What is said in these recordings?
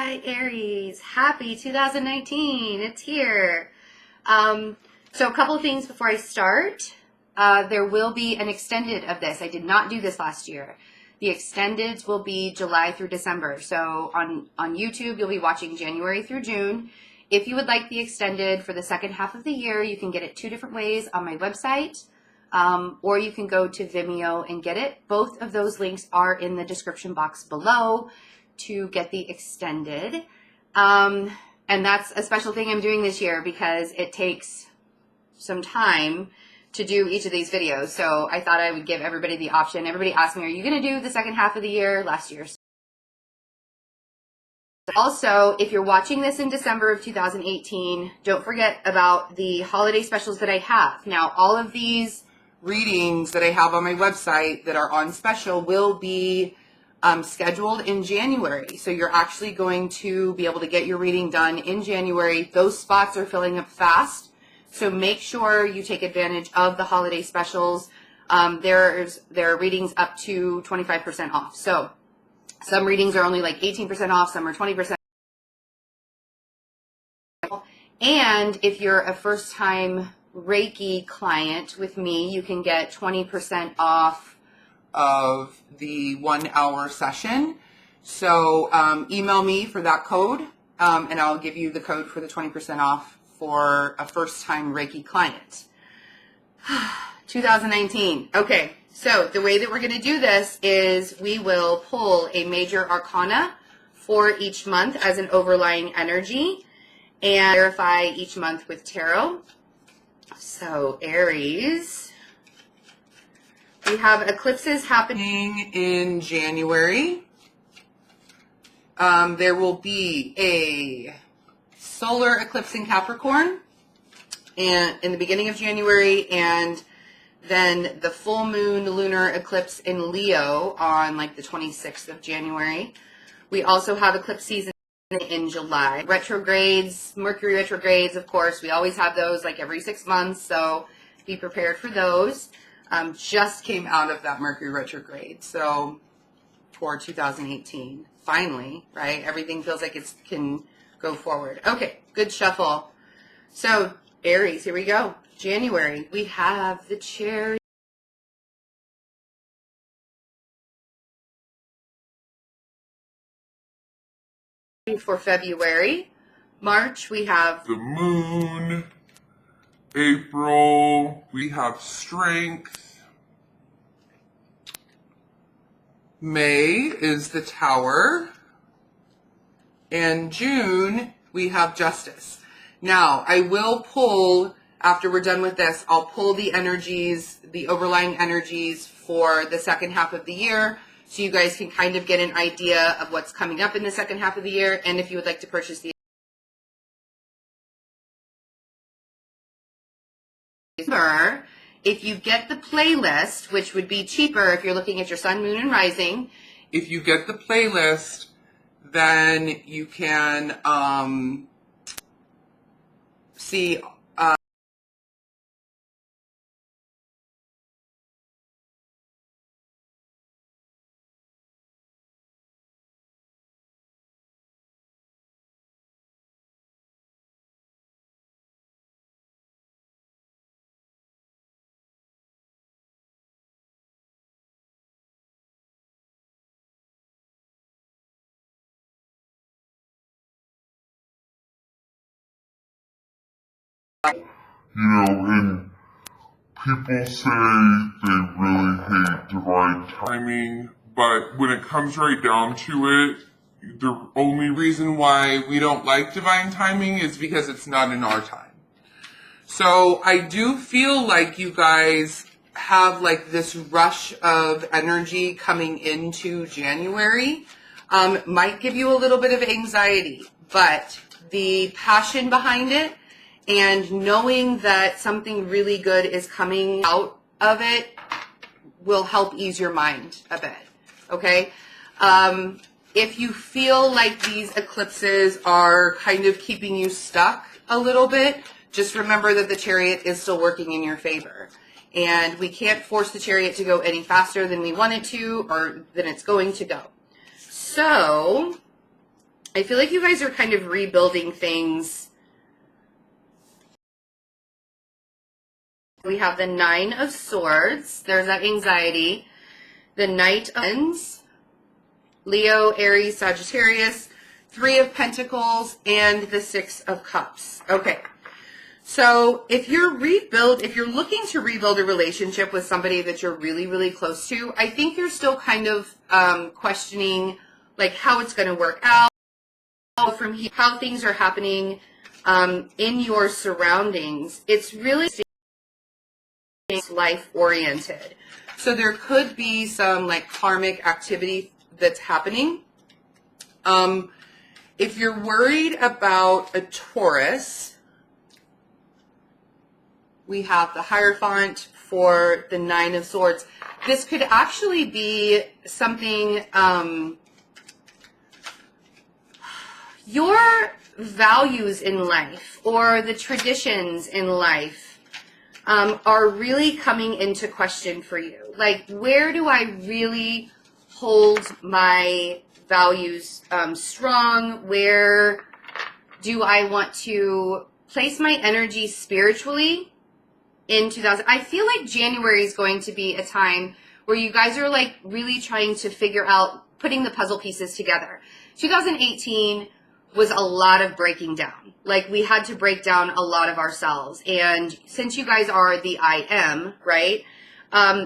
Hi, Aries. Happy 2019. It's here. So a couple of things before I start. There will be an extended of this. I did not do this last year. The extendeds will be July through December. So on YouTube, you'll be watching January through June. If you would like the extended for the second half of the year, you can get it two different ways on my website, or you can go to Vimeo and get it. Both of those links are in the description box below to get the extended. And that's a special thing I'm doing this year because it takes some time to do each of these videos. So I thought I would give everybody the option. Everybody asked me, are you going to do the second half of the year? Last year. Also, if you're watching this in December of 2018, don't forget about the holiday specials that I have. Now, all of these readings that I have on my website that are on special will be scheduled in January. So you're actually going to be able to get your reading done in January. Those spots are filling up fast. So make sure you take advantage of the holiday specials. There are readings up to 25% off. So some readings are only like 18% off, some are 20%. And if you're a first-time Reiki client with me, you can get 20% off of the 1 hour session. So email me for that code, and I'll give you the code for the 20% off for a first-time Reiki client. 2019. Okay, so the way that we're going to do this is we will pull a major arcana for each month as an overlying energy and verify each month with tarot. So Aries, we have eclipses happening in January. There will be a solar eclipse in Capricorn and in the beginning of January, and then the full moon lunar eclipse in Leo on like the 26th of January. We also have eclipse season in July. Retrogrades, Mercury retrogrades, of course, we always have those like every 6 months, so be prepared for those. Just came out of that Mercury retrograde, so for 2018, finally, right? Everything feels like it can go forward. Okay, good shuffle. So Aries, here we go. January, we have the Chariot. For February, March, we have the Moon. April, we have Strength. May is the Tower. And June, we have Justice. Now, I will pull, after we're done with this, I'll pull the energies, the overlying energies for the second half of the year, so you guys can kind of get an idea of what's coming up in the second half of the year, and if you would like to purchase the if you get the playlist, which would be cheaper if you're looking at your sun, moon, and rising, if you get the playlist, then you can see And people say they really hate divine timing, but when it comes right down to it, the only reason why we don't like divine timing is because it's not in our time. So I do feel like you guys have like this rush of energy coming into January. Might give you a little bit of anxiety, but the passion behind it and knowing that something really good is coming out of it will help ease your mind a bit, okay? If you feel like these eclipses are kind of keeping you stuck a little bit, just remember that the Chariot is still working in your favor. And we can't force the Chariot to go any faster than we want it to or than it's going to go. So I feel like you guys are kind of rebuilding things. We have the Nine of Swords. There's that anxiety. The Knight of Wands. Leo, Aries, Sagittarius. Three of Pentacles, and the Six of Cups. Okay. So if you're looking to rebuild a relationship with somebody that you're really, really close to, I think you're still kind of questioning like how it's going to work out from here, how things are happening in your surroundings. It's really life oriented. So there could be some like karmic activity that's happening. If you're worried about a Taurus, we have the Hierophant for the Nine of Swords. This could actually be something, your values in life or the traditions in life are really coming into question for you. Like, where do I really hold my values strong? Where do I want to place my energy spiritually? In 2000, I feel like January is going to be a time where you guys are like really trying to figure out putting the puzzle pieces together. 2018 was a lot of breaking down. Like, we had to break down a lot of ourselves. And since you guys are the I am, right?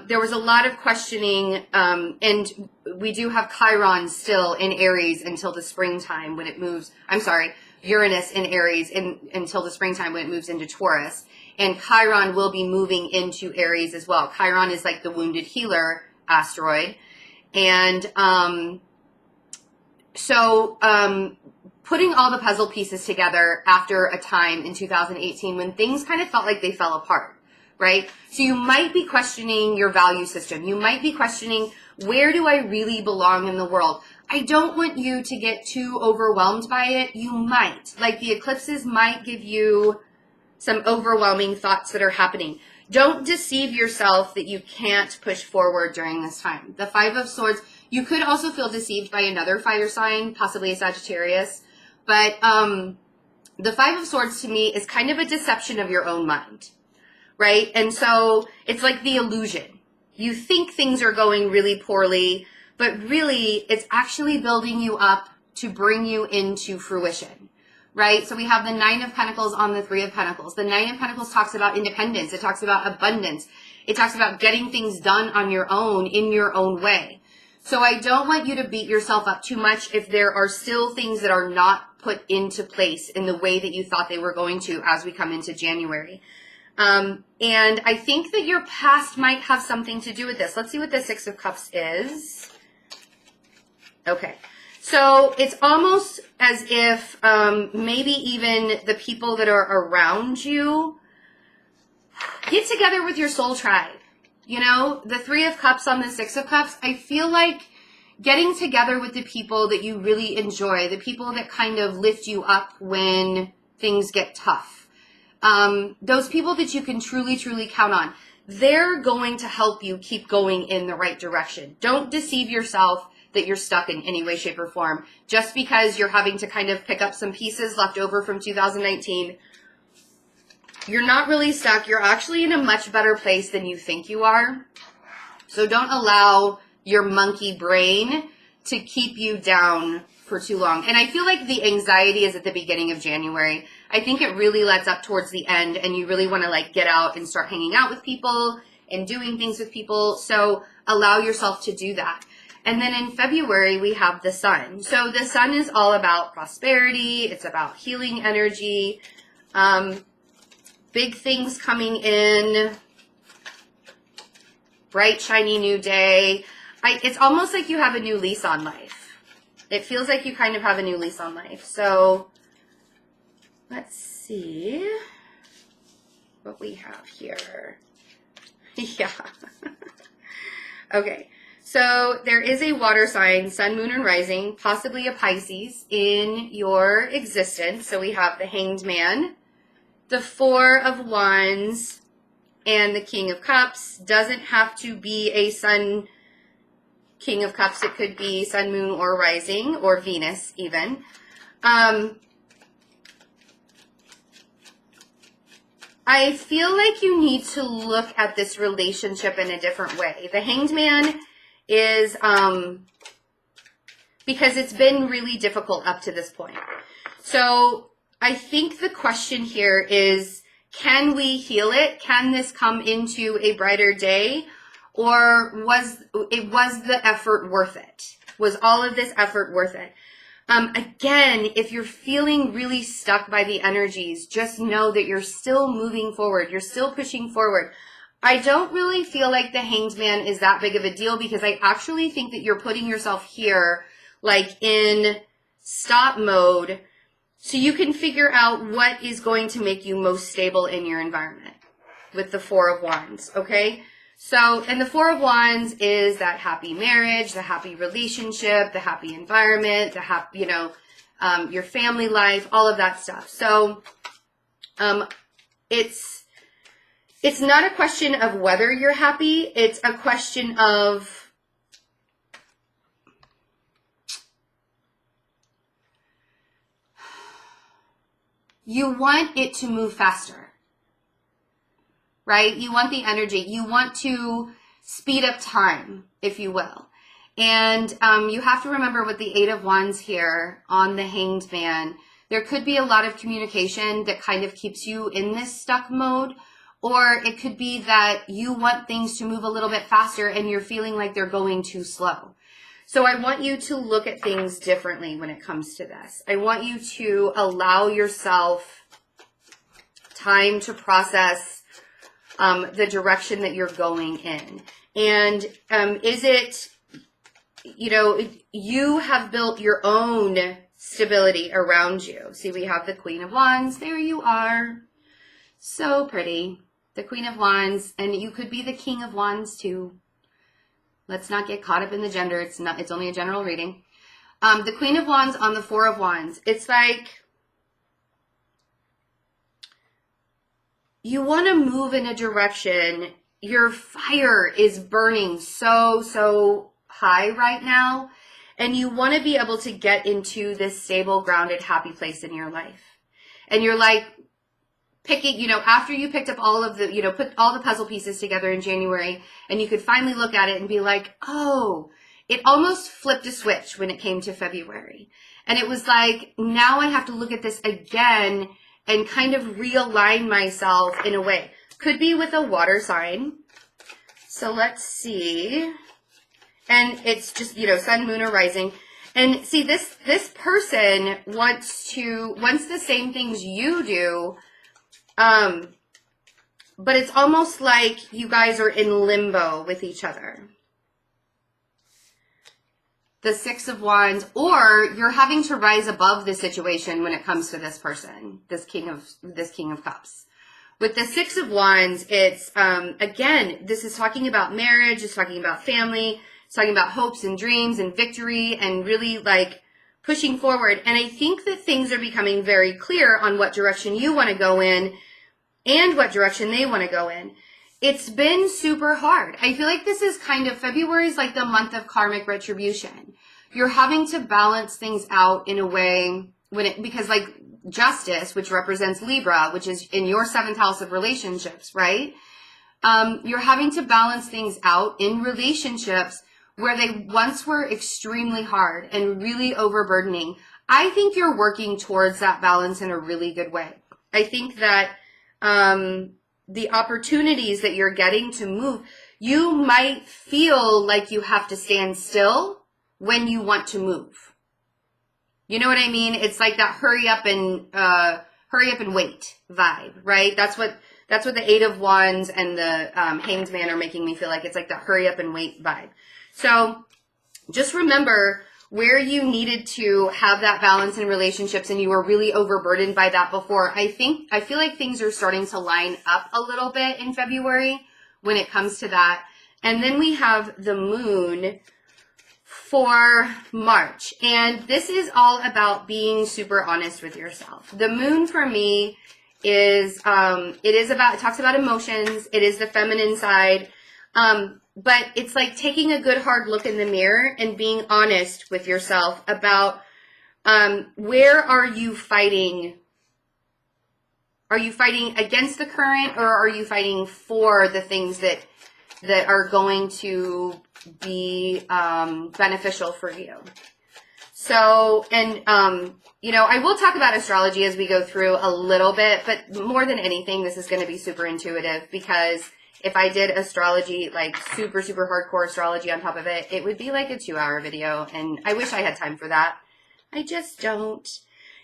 There was a lot of questioning, and we do have Chiron still in Aries until the springtime when it moves. I'm sorry, Uranus in Aries until the springtime when it moves into Taurus. And Chiron will be moving into Aries as well. Chiron is like the wounded healer asteroid. And putting all the puzzle pieces together after a time in 2018 when things kind of felt like they fell apart, right? So you might be questioning your value system. You might be questioning, where do I really belong in the world? I don't want you to get too overwhelmed by it. You might. Like, the eclipses might give you some overwhelming thoughts that are happening. Don't deceive yourself that you can't push forward during this time. The Five of Swords, you could also feel deceived by another fire sign, possibly a Sagittarius. But the Five of Swords to me is kind of a deception of your own mind, right? And so it's like the illusion. You think things are going really poorly, but really it's actually building you up to bring you into fruition. Right? So we have the Nine of Pentacles on the Three of Pentacles. The Nine of Pentacles talks about independence. It talks about abundance. It talks about getting things done on your own, in your own way. So I don't want you to beat yourself up too much if there are still things that are not put into place in the way that you thought they were going to as we come into January. And I think that your past might have something to do with this. Let's see what the Six of Cups is. Okay. So it's almost as if maybe even the people that are around you, get together with your soul tribe. You know, the Three of Cups on the Six of Cups, I feel like getting together with the people that you really enjoy, the people that kind of lift you up when things get tough. Those people that you can truly, truly count on. They're going to help you keep going in the right direction. Don't deceive yourself that you're stuck in any way, shape, or form just because you're having to kind of pick up some pieces left over from 2019. You're not really stuck. You're actually in a much better place than you think you are. So don't allow your monkey brain to keep you down for too long. And I feel like the anxiety is at the beginning of January. I think it really lets up towards the end, and you really want to like get out and start hanging out with people and doing things with people. So allow yourself to do that. And then in February, we have the Sun. So the Sun is all about prosperity. It's about healing energy. Big things coming in. Bright, shiny new day. It's almost like you have a new lease on life. It feels like you kind of have a new lease on life. So let's see what we have here. Yeah. Okay. So there is a water sign, sun, moon, and rising, possibly a Pisces in your existence. So we have the Hanged Man, the Four of Wands, and the King of Cups. Doesn't have to be a Sun, King of Cups. It could be Sun, Moon, or Rising, or Venus even. I feel like you need to look at this relationship in a different way. The Hanged Man is, because it's been really difficult up to this point. So I think the question here is, can we heal it? Can this come into a brighter day? Or was the effort worth it? Was all of this effort worth it? Again, if you're feeling really stuck by the energies, just know that you're still moving forward. You're still pushing forward. I don't really feel like the Hanged Man is that big of a deal, because I actually think that you're putting yourself here like in stop mode so you can figure out what is going to make you most stable in your environment with the Four of Wands, okay? So, and the Four of Wands is that happy marriage, the happy relationship, the happy environment, the happy, your family life, all of that stuff. So, it's not a question of whether you're happy. It's a question of you want it to move faster. Right? You want the energy. You want to speed up time, if you will. And you have to remember with the Eight of Wands here on the Hanged Man, there could be a lot of communication that kind of keeps you in this stuck mode. Or it could be that you want things to move a little bit faster and you're feeling like they're going too slow. So I want you to look at things differently when it comes to this. I want you to allow yourself time to process the direction that you're going in. And is it, you have built your own stability around you. See, we have the Queen of Wands. There you are. So pretty. The Queen of Wands. And you could be the King of Wands too. Let's not get caught up in the gender. It's only a general reading. The Queen of Wands on the Four of Wands. It's like you want to move in a direction. Your fire is burning so high right now. And you want to be able to get into this stable, grounded, happy place in your life. And you're like picking, after you picked up all of the, put all the puzzle pieces together in January, and you could finally look at it and be like, oh, it almost flipped a switch when it came to February. And it was like, now I have to look at this again and kind of realign myself in a way. Could be with a water sign. So let's see. And it's just, sun, moon, or rising. And see, this person wants the same things you do. But it's almost like you guys are in limbo with each other. The Six of Wands, or you're having to rise above the situation when it comes to this person, this King of Cups. With the Six of Wands, it's, again, this is talking about marriage, it's talking about family, it's talking about hopes and dreams and victory and really like pushing forward. And I think that things are becoming very clear on what direction you want to go in and what direction they want to go in. It's been super hard. I feel like this is kind of, February is like the month of karmic retribution. You're having to balance things out in a way because like justice, which represents Libra, which is in your 7th house of relationships, right? You're having to balance things out in relationships where they once were extremely hard and really overburdening. I think you're working towards that balance in a really good way. I think that, the opportunities that you're getting to move, you might feel like you have to stand still when you want to move. You know what I mean? It's like that hurry up and wait vibe, right? That's what the Eight of Wands and the Hanged Man are making me feel like. It's like that hurry up and wait vibe. So just remember where you needed to have that balance in relationships and you were really overburdened by that before. I feel like things are starting to line up a little bit in February when it comes to that. And then we have the moon for March. And this is all about being super honest with yourself. The moon for me is, it talks about emotions. It is the feminine side. But it's like taking a good hard look in the mirror and being honest with yourself about Where are you fighting? Are you fighting against the current, or are you fighting for the things that are going to be beneficial for you? So, and you know, I will talk about astrology as we go through a little bit, but more than anything, this is going to be super intuitive, because if I did astrology, like super, super hardcore astrology on top of it, it would be like a 2-hour video, and I wish I had time for that. I just don't.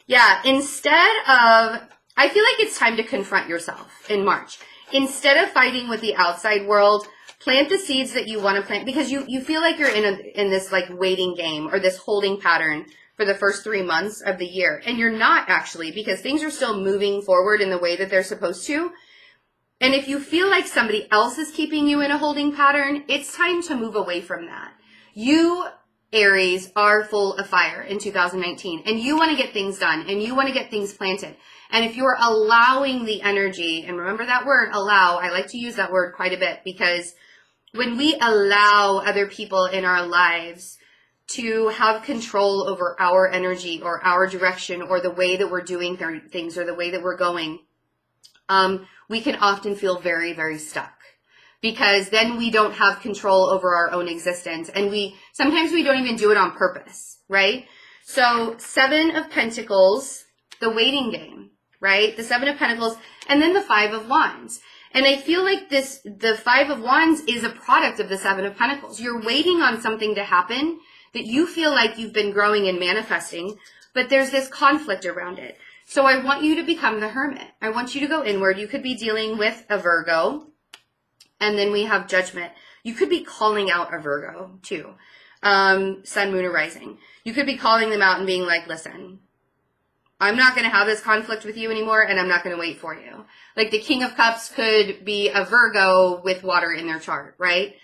Yeah, instead of, I feel like it's time to confront yourself in March. Instead of fighting with the outside world, plant the seeds that you want to plant, because you feel like you're in this like waiting game or this holding pattern for the first 3 months of the year. And you're not actually, because things are still moving forward in the way that they're supposed to. And if you feel like somebody else is keeping you in a holding pattern, it's time to move away from that. You, Aries, are full of fire in 2019, and you want to get things done, and you want to get things planted. And if you're allowing the energy, and remember that word, allow, I like to use that word quite a bit, because when we allow other people in our lives to have control over our energy or our direction or the way that we're doing things or the way that we're going, we can often feel very, very stuck, because then we don't have control over our own existence, and sometimes we don't even do it on purpose, right? So 7 of Pentacles, the waiting game, right? The 7 of Pentacles, and then the 5 of Wands. And I feel like the 5 of Wands is a product of the 7 of Pentacles. You're waiting on something to happen that you feel like you've been growing and manifesting, but there's this conflict around it. So I want you to become the Hermit. I want you to go inward. You could be dealing with a Virgo, and then we have Judgment. You could be calling out a Virgo too. Sun, Moon, or Rising. You could be calling them out and being like, listen, I'm not going to have this conflict with you anymore, and I'm not going to wait for you. Like the King of Cups could be a Virgo with water in their chart, right?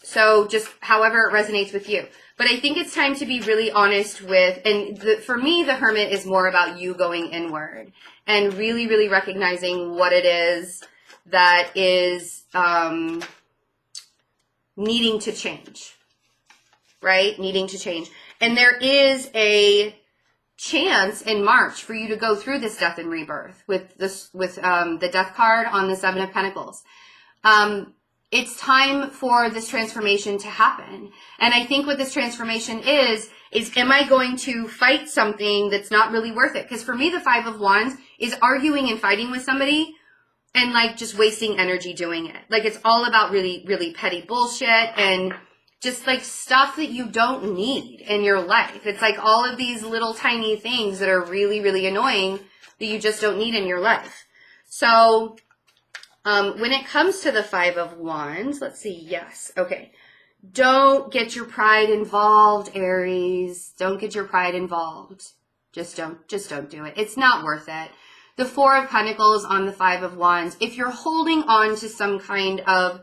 So just however it resonates with you. But I think it's time to be really honest with, and for me, the Hermit is more about you going inward and really, really recognizing what it is that is needing to change, right? Needing to change. And there is a chance in March for you to go through this death and rebirth with the Death card on the 7 of Pentacles. It's time for this transformation to happen. And I think what this transformation is am I going to fight something that's not really worth it? Because for me, the 5 of Wands is arguing and fighting with somebody and like just wasting energy doing it. Like it's all about really, really petty bullshit and just like stuff that you don't need in your life. It's like all of these little tiny things that are really, really annoying that you just don't need in your life. So when it comes to the 5 of Wands, let's see. Yes. Okay. Don't get your pride involved, Aries. Don't get your pride involved. Just don't do it. It's not worth it. The 4 of Pentacles on the 5 of Wands. If you're holding on to some kind of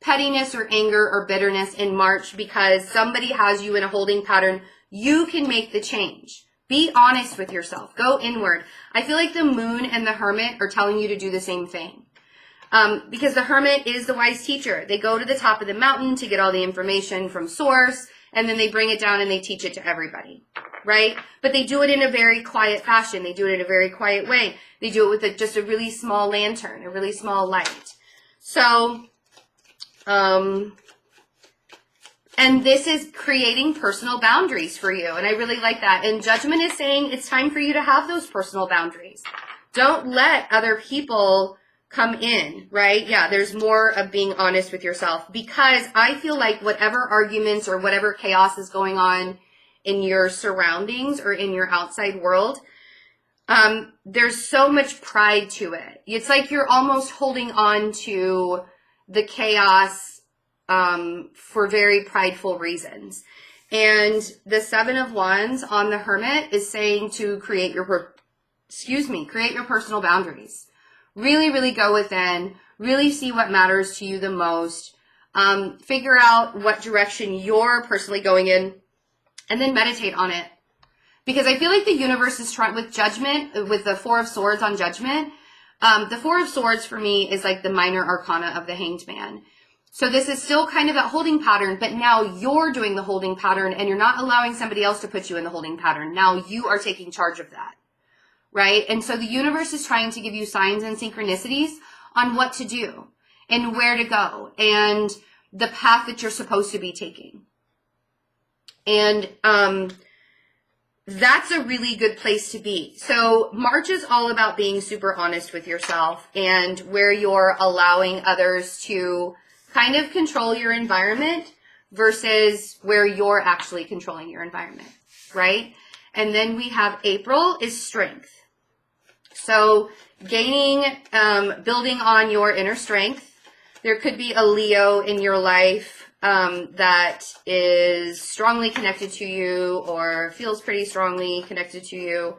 pettiness or anger or bitterness in March because somebody has you in a holding pattern, you can make the change. Be honest with yourself. Go inward. I feel like the Moon and the Hermit are telling you to do the same thing. Because the Hermit is the wise teacher. They go to the top of the mountain to get all the information from source, and then they bring it down and they teach it to everybody, right? But they do it in a very quiet fashion. They do it in a very quiet way. They do it with just a really small lantern, a really small light. So, and this is creating personal boundaries for you, and I really like that. And Judgment is saying it's time for you to have those personal boundaries. Don't let other people come in, right? Yeah, there's more of being honest with yourself, because I feel like whatever arguments or whatever chaos is going on in your surroundings or in your outside world, there's so much pride to it. It's like you're almost holding on to the chaos for very prideful reasons. And the 7 of Wands on the Hermit is saying to create your personal boundaries. Really, really go within, really see what matters to you the most, figure out what direction you're personally going in, and then meditate on it. Because I feel like the universe is trying, with Judgment, with the 4 of Swords on Judgment, the 4 of Swords for me is like the minor arcana of the Hanged Man. So this is still kind of that holding pattern, but now you're doing the holding pattern and you're not allowing somebody else to put you in the holding pattern. Now you are taking charge of that, right? And so the universe is trying to give you signs and synchronicities on what to do and where to go and the path that you're supposed to be taking. And that's a really good place to be. So March is all about being super honest with yourself and where you're allowing others to kind of control your environment versus where you're actually controlling your environment, right? And then we have April is strength. So gaining, building on your inner strength. There could be a Leo in your life that is strongly connected to you or feels pretty strongly connected to you.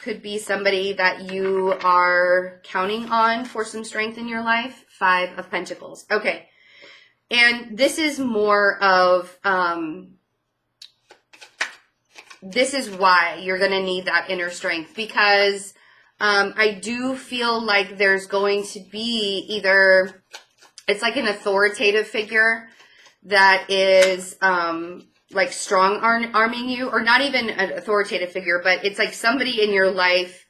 Could be somebody that you are counting on for some strength in your life. 5 of Pentacles. Okay. And this is more of, this is why you're going to need that inner strength, because I do feel like there's going to be either, it's like an authoritative figure that is like strong arming you, or not even an authoritative figure, but it's like somebody in your life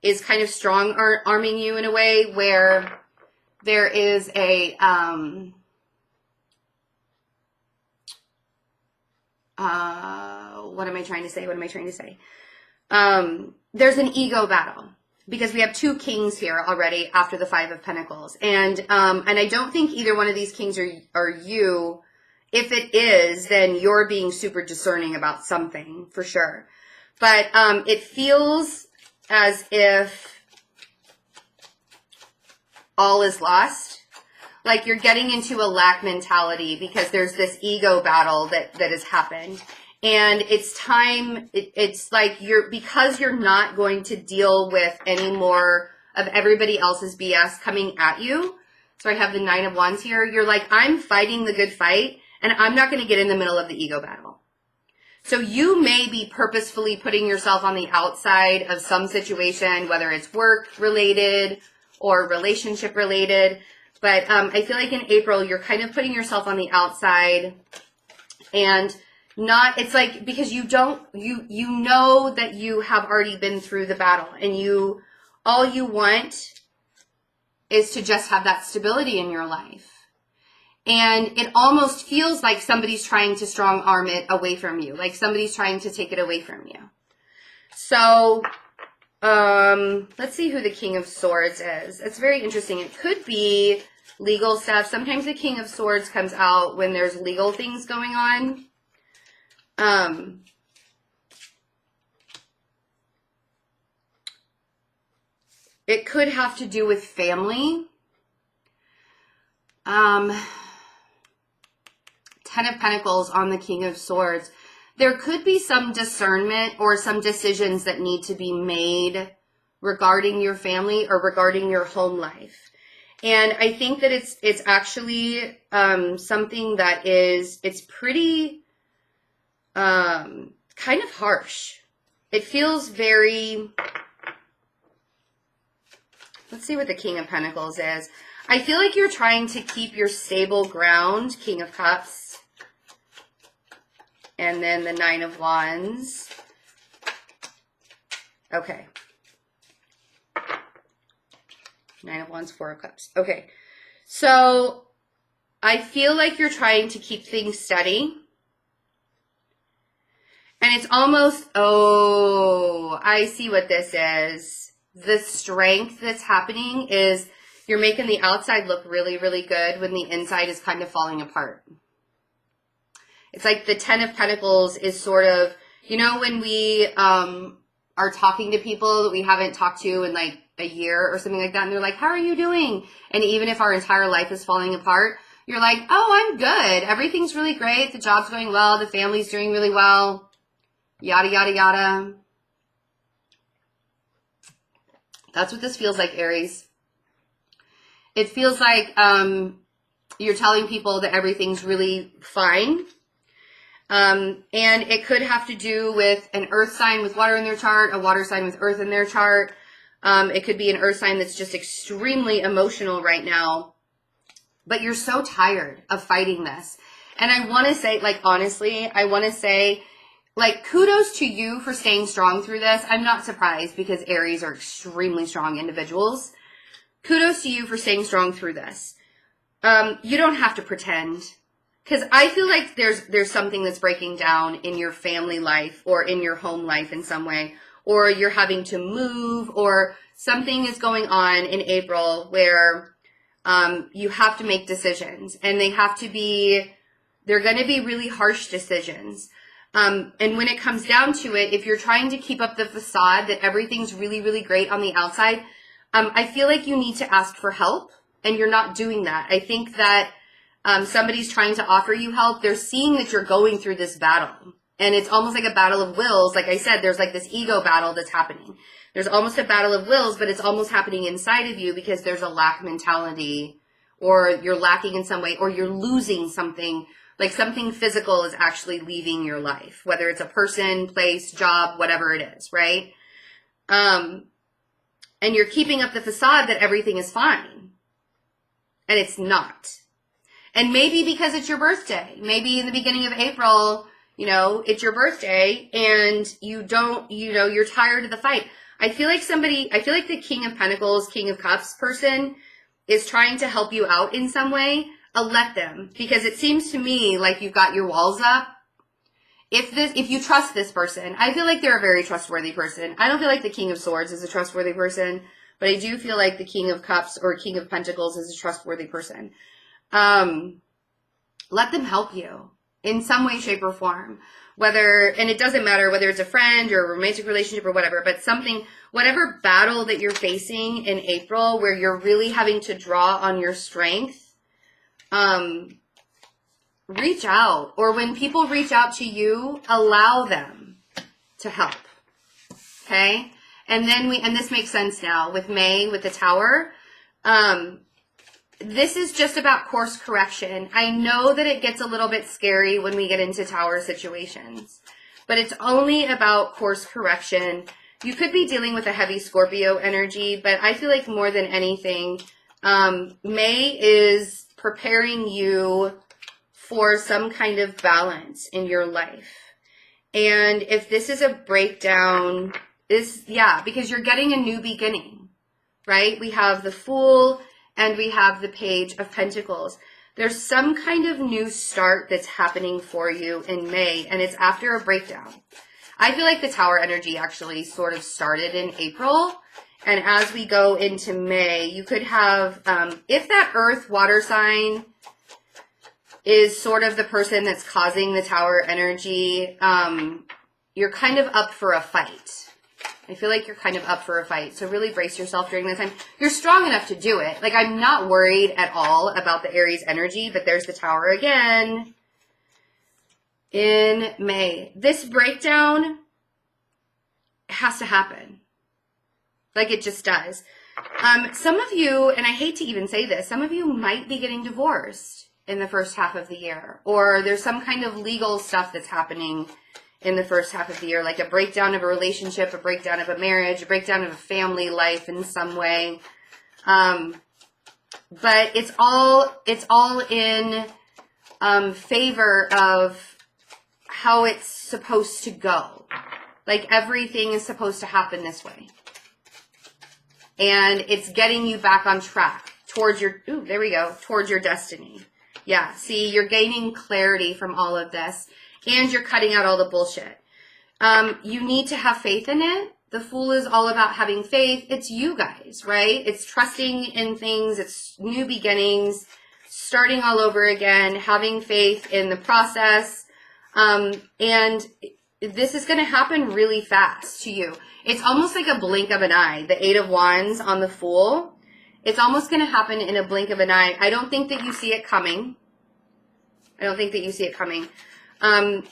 is kind of strong arming you in a way where there is a, what am I trying to say? There's an ego battle because we have 2 kings here already after the 5 of Pentacles. And I don't think either one of these kings are you. If it is, then you're being super discerning about something for sure. But it feels as if all is lost. Like you're getting into a lack mentality because there's this ego battle that has happened. And it's time, it's like because you're not going to deal with any more of everybody else's BS coming at you. So I have the 9 of Wands here. You're like, I'm fighting the good fight. And I'm not going to get in the middle of the ego battle. So you may be purposefully putting yourself on the outside of some situation, whether it's work related or relationship related. But I feel like in April, you're kind of putting yourself on the outside and not, it's like, because you know that you have already been through the battle and all you want is to just have that stability in your life. And it almost feels like somebody's trying to strong arm it away from you. Like somebody's trying to take it away from you. So, let's see who the King of Swords is. It's very interesting. It could be legal stuff. Sometimes the King of Swords comes out when there's legal things going on. It could have to do with family. 10 of Pentacles on the King of Swords. There could be some discernment or some decisions that need to be made regarding your family or regarding your home life. And I think that it's actually something that it's pretty kind of harsh. It feels very, let's see what the King of Pentacles is. I feel like you're trying to keep your stable ground, King of Cups. And then the 9 of Wands. Okay. 9 of Wands, 4 of Cups. Okay. So I feel like you're trying to keep things steady. And it's almost, oh, I see what this is. The strength that's happening is you're making the outside look really, really good when the inside is kind of falling apart. It's like the 10 of Pentacles is sort of, you know, when we are talking to people that we haven't talked to in like a year or something like that, and they're like, how are you doing? And even if our entire life is falling apart, you're like, oh, I'm good. Everything's really great. The job's going well. The family's doing really well. Yada, yada, yada. That's what this feels like, Aries. It feels like you're telling people that everything's really fine. And it could have to do with an earth sign with water in their chart, a water sign with earth in their chart. It could be an earth sign that's just extremely emotional right now, but you're so tired of fighting this. And I want to say, like, honestly, I want to say, like, kudos to you for staying strong through this. I'm not surprised because Aries are extremely strong individuals. Kudos to you for staying strong through this. You don't have to pretend, because I feel like there's something that's breaking down in your family life or in your home life in some way, or you're having to move, or something is going on in April where you have to make decisions, and they're going to be really harsh decisions. And when it comes down to it, if you're trying to keep up the facade that everything's really, really great on the outside, I feel like you need to ask for help, and you're not doing that. I think that somebody's trying to offer you help. They're seeing that you're going through this battle, and it's almost like a battle of wills. Like I said, there's like this ego battle that's happening. There's almost a battle of wills, but it's almost happening inside of you because there's a lack mentality, or you're lacking in some way, or you're losing something. Like something physical is actually leaving your life, whether it's a person, place, job, whatever it is, right? And you're keeping up the facade that everything is fine. And it's not. And maybe because it's your birthday, maybe in the beginning of April, it's your birthday and you're tired of the fight. I feel like the King of Pentacles, King of Cups person is trying to help you out in some way. Let them, because it seems to me like you've got your walls up. If you trust this person, I feel like they're a very trustworthy person. I don't feel like the King of Swords is a trustworthy person, but I do feel like the King of Cups or King of Pentacles is a trustworthy person. Let them help you in some way, shape, or form. And it doesn't matter whether it's a friend or a romantic relationship or whatever, but whatever battle that you're facing in April where you're really having to draw on your strength, reach out, or when people reach out to you, allow them to help. Okay. And this makes sense now with May, with the Tower. This is just about course correction. I know that it gets a little bit scary when we get into Tower situations, but it's only about course correction. You could be dealing with a heavy Scorpio energy, but I feel like more than anything, May is preparing you for some kind of balance in your life. And if this is a breakdown, because you're getting a new beginning, right? We have the Fool and we have the Page of Pentacles. There's some kind of new start that's happening for you in May, and it's after a breakdown. I feel like the Tower energy actually sort of started in April. And as we go into May, you could have, if that Earth water sign is sort of the person that's causing the Tower energy, you're kind of up for a fight. I feel like you're kind of up for a fight. So really brace yourself during this time. You're strong enough to do it. Like, I'm not worried at all about the Aries energy, but there's the Tower again in May. This breakdown has to happen. Like, it just does. Some of you, and I hate to even say this, some of you might be getting divorced in the first half of the year. Or there's some kind of legal stuff that's happening in the first half of the year, like a breakdown of a relationship, a breakdown of a marriage, a breakdown of a family life in some way. But it's all in favor of how it's supposed to go. Like, everything is supposed to happen this way. And it's getting you back on track towards towards your destiny. Yeah, see, you're gaining clarity from all of this, and you're cutting out all the bullshit. You need to have faith in it. The Fool is all about having faith. It's you guys, right? It's trusting in things. It's new beginnings, starting all over again, having faith in the process. And this is going to happen really fast to you. It's almost like a blink of an eye. The Eight of Wands on the Fool. It's almost going to happen in a blink of an eye. I don't think that you see it coming.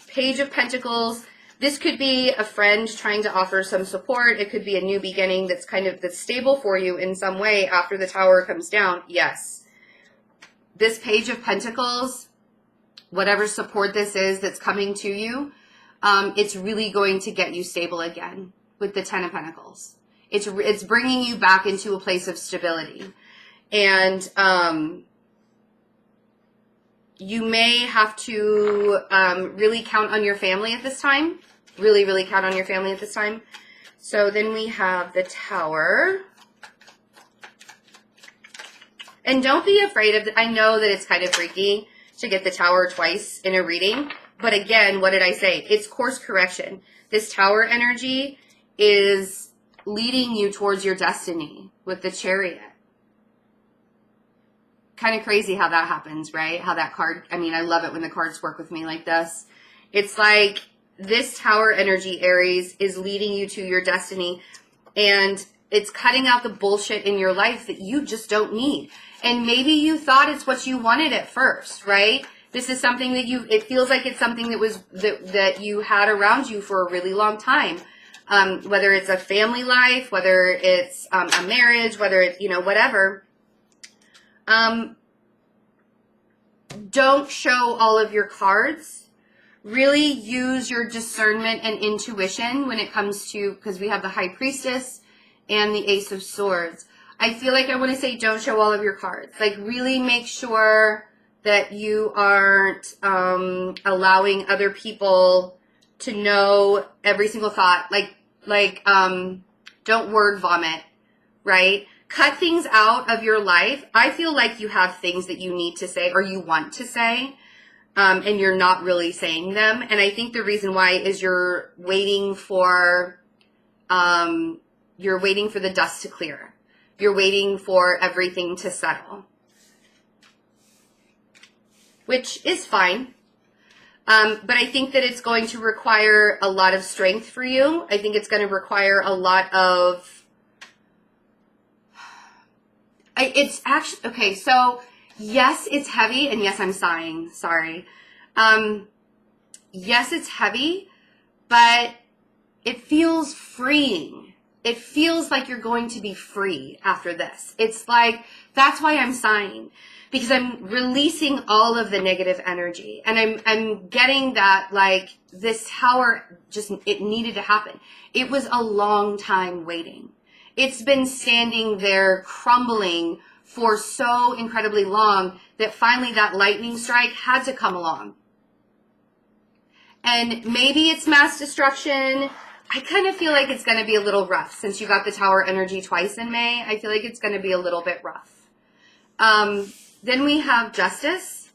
Page of Pentacles. This could be a friend trying to offer some support. It could be a new beginning that's stable for you in some way after the Tower comes down. Yes. This Page of Pentacles, whatever support this is that's coming to you, it's really going to get you stable again with the Ten of Pentacles. It's bringing you back into a place of stability. And you may have to really count on your family at this time. Really, really count on your family at this time. So then we have the Tower. And don't be afraid of, I know that it's kind of freaky to get the Tower twice in a reading. But again, what did I say? It's course correction. This Tower energy is leading you towards your destiny with the Chariot. Kind of crazy how that happens, right? How that card, I mean, I love it when the cards work with me like this. It's like this Tower energy, Aries, is leading you to your destiny. And it's cutting out the bullshit in your life that you just don't need. And maybe you thought it's what you wanted at first, right? This is something that it feels like it's something that you had around you for a really long time. Whether it's a family life, whether it's a marriage, whether it's, whatever. Don't show all of your cards. Really use your discernment and intuition when it comes to, because we have the High Priestess and the Ace of Swords. I feel like I want to say don't show all of your cards. Like, really make sure that you aren't allowing other people to know every single thought. Don't word vomit, right? Cut things out of your life. I feel like you have things that you need to say or you want to say, and you're not really saying them. And I think the reason why is you're waiting for the dust to clear. You're waiting for everything to settle, which is fine. But I think that it's going to require a lot of strength for you. I think it's going to require a lot of, it's actually, okay, so yes, it's heavy, and yes, I'm sighing, sorry. Yes, it's heavy, but it feels freeing. It feels like you're going to be free after this. It's like, that's why I'm sighing, because I'm releasing all of the negative energy. And I'm getting that, like, this Tower, it needed to happen. It was a long time waiting. It's been standing there crumbling for so incredibly long that finally that lightning strike had to come along. And maybe it's mass destruction. I kind of feel like it's going to be a little rough since you got the Tower energy twice in May. I feel like it's going to be a little bit rough. Then we have Justice,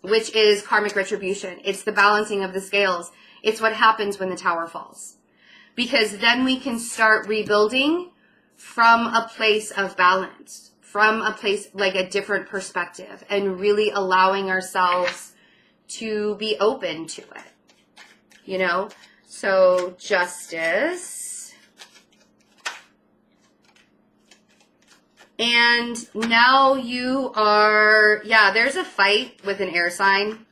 which is karmic retribution. It's the balancing of the scales. It's what happens when the Tower falls. Because then we can start rebuilding from a place of balance, from a place like a different perspective, and really allowing ourselves to be open to it, So Justice. And now you are, there's a fight with an air sign.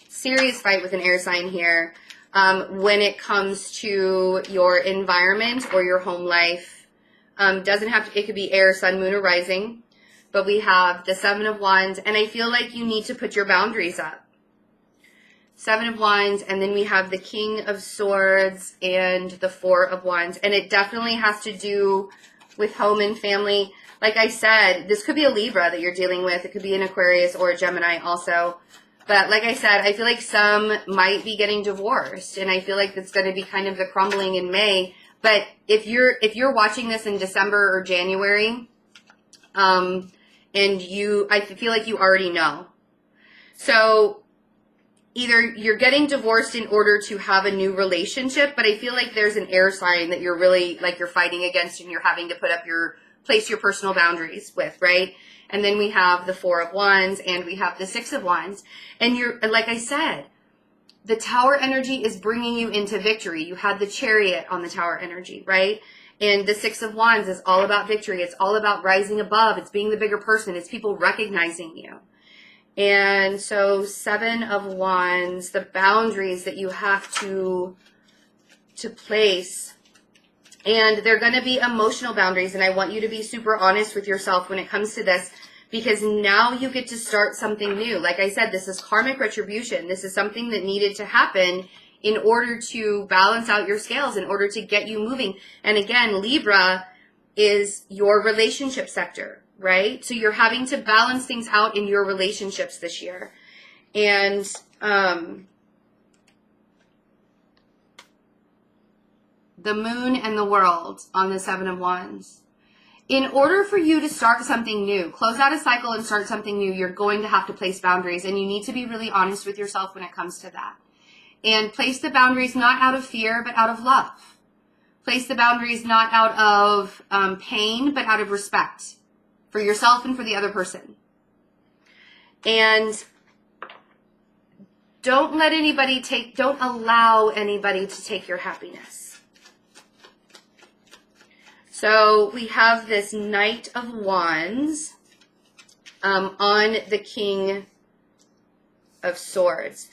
Serious fight with an air sign here. When it comes to your environment or your home life. Doesn't have to, it could be air, sun, moon, or rising. But we have the Seven of Wands, and I feel like you need to put your boundaries up. Seven of Wands, and then we have the King of Swords and the Four of Wands. And it definitely has to do with home and family. Like I said, this could be a Libra that you're dealing with. It could be an Aquarius or a Gemini also. But like I said, I feel like some might be getting divorced, and I feel like it's going to be kind of the crumbling in May. But if you're watching this in December or January, and I feel like you already know. So either you're getting divorced in order to have a new relationship, but I feel like there's an air sign that you're really, like, you're fighting against, and you're having to place your personal boundaries with, right? And then we have the Four of Wands, and we have the Six of Wands. And like I said, the Tower energy is bringing you into victory. You had the Chariot on the Tower energy, right? And the Six of Wands is all about victory. It's all about rising above. It's being the bigger person. It's people recognizing you. And so Seven of Wands, the boundaries that you have to place. And they're going to be emotional boundaries. And I want you to be super honest with yourself when it comes to this, because now you get to start something new. Like I said, this is karmic retribution. This is something that needed to happen in order to balance out your scales, in order to get you moving. And again, Libra is your relationship sector, right? So you're having to balance things out in your relationships this year. And the moon and the world on the Seven of Wands. In order for you to start something new, close out a cycle and start something new, you're going to have to place boundaries, and you need to be really honest with yourself when it comes to that. And place the boundaries not out of fear, but out of love. Place the boundaries not out of pain, but out of respect for yourself and for the other person. And don't allow anybody to take your happiness. So we have this Knight of Wands on the King of Swords.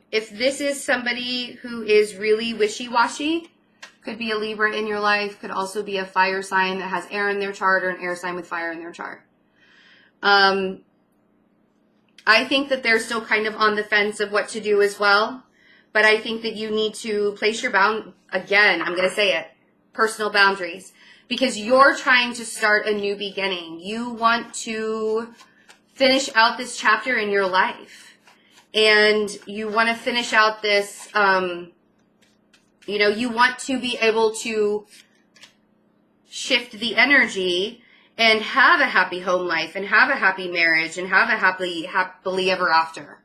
If this is somebody who is really wishy-washy, could be a Libra in your life, could also be a fire sign that has air in their chart, or an air sign with fire in their chart. I think that they're still kind of on the fence of what to do as well, but I think that you need to place your again, I'm going to say it, personal boundaries, because you're trying to start a new beginning. You want to finish out this chapter in your life, and you want to finish out this, you want to be able to shift the energy and have a happy home life and have a happy marriage and have a happily ever after,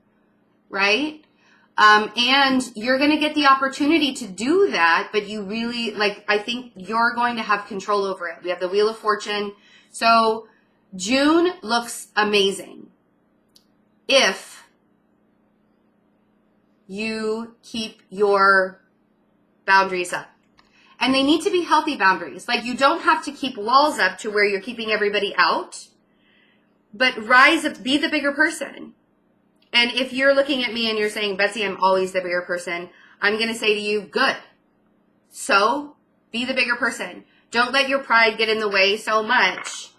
right? And you're going to get the opportunity to do that, but you really, I think you're going to have control over it. We have the Wheel of Fortune. So June looks amazing if you keep your boundaries up. And they need to be healthy boundaries. Like, you don't have to keep walls up to where you're keeping everybody out, but rise up, be the bigger person. And if you're looking at me and you're saying, Betsy, I'm always the bigger person, I'm going to say to you, good. So be the bigger person. Don't let your pride get in the way so much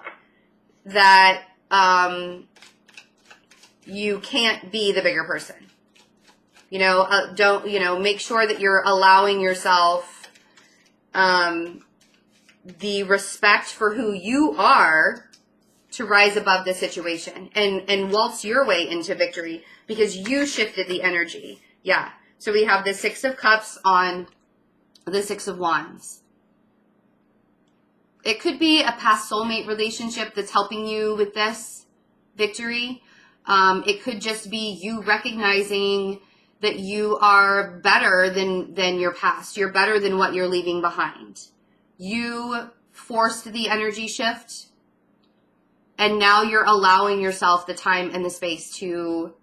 that you can't be the bigger person. Make sure that you're allowing yourself the respect for who you are to rise above the situation and waltz your way into victory because you shifted the energy. Yeah. So we have the Six of Cups on the Six of Wands. It could be a past soulmate relationship that's helping you with this victory. It could just be you recognizing that you are better than your past. You're better than what you're leaving behind. You forced the energy shift, and now you're allowing yourself the time and the space to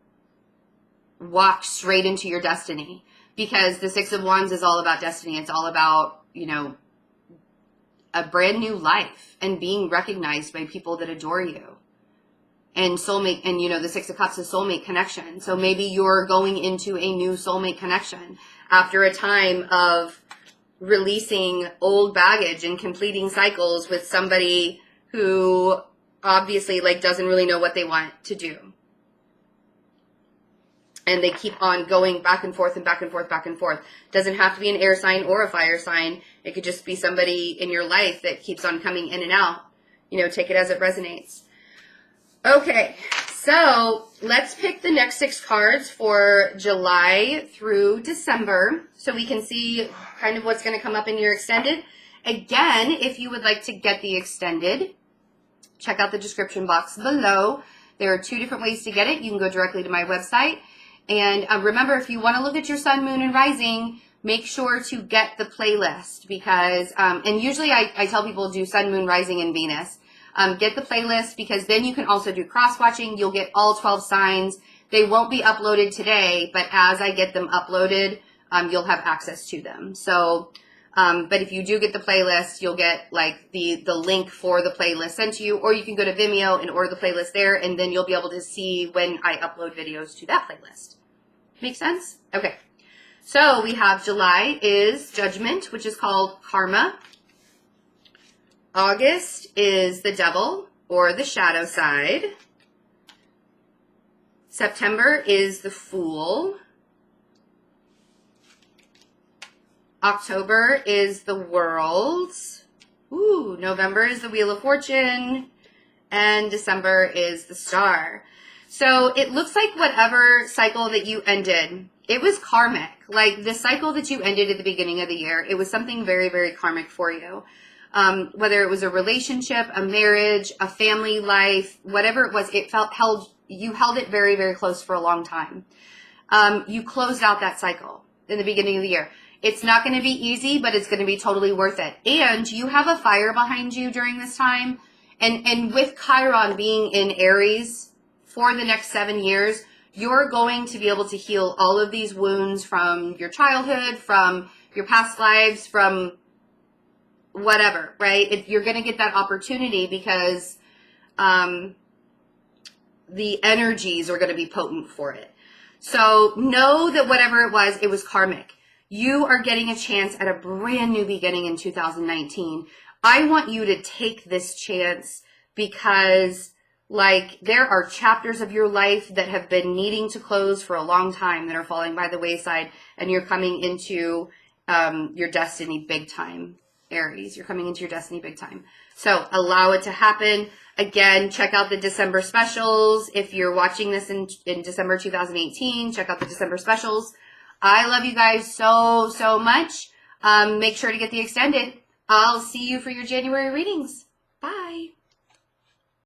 walk straight into your destiny. Because the Six of Wands is all about destiny. It's all about, a brand new life and being recognized by people that adore you. And soulmate, and the Six of Cups is soulmate connection. So maybe you're going into a new soulmate connection after a time of releasing old baggage and completing cycles with somebody who obviously doesn't really know what they want to do. And they keep on going back and forth and back and forth, back and forth. Doesn't have to be an air sign or a fire sign. It could just be somebody in your life that keeps on coming in and out. Take it as it resonates. Okay, so let's pick the next 6 cards for July through December so we can see kind of what's going to come up in your extended. Again, if you would like to get the extended, check out the description box below. There are 2 different ways to get it. You can go directly to my website. And remember, if you want to look at your sun, moon, and rising, make sure to get the playlist because, and usually I tell people do sun, moon, rising, and Venus. Get the playlist because then you can also do cross-watching. You'll get all 12 signs. They won't be uploaded today, but as I get them uploaded, you'll have access to them. So, but if you do get the playlist, you'll get the link for the playlist sent to you, or you can go to Vimeo and order the playlist there, and then you'll be able to see when I upload videos to that playlist. Make sense? Okay. So we have July is Judgment, which is called Karma. August is the Devil, or the shadow side. September is the Fool. October is the World. Ooh, November is the Wheel of Fortune. And December is the Star. So it looks like whatever cycle that you ended, it was karmic. Like the cycle that you ended at the beginning of the year, it was something very, very karmic for you. Whether it was a relationship, a marriage, a family life, whatever it was, you held it very, very close for a long time. You closed out that cycle in the beginning of the year. It's not going to be easy, but it's going to be totally worth it. And you have a fire behind you during this time. And with Chiron being in Aries for the next 7 years, you're going to be able to heal all of these wounds from your childhood, from your past lives, from whatever, right? You're going to get that opportunity because the energies are going to be potent for it. So know that whatever it was karmic. You are getting a chance at a brand new beginning in 2019. I want you to take this chance because like there are chapters of your life that have been needing to close for a long time that are falling by the wayside, and you're coming into your destiny big time, Aries. You're coming into your destiny big time. So allow it to happen. Again, check out the December specials. If you're watching this in December 2018, check out the December specials. I love you guys so, so much. Make sure to get the extended. I'll see you for your January readings. Bye.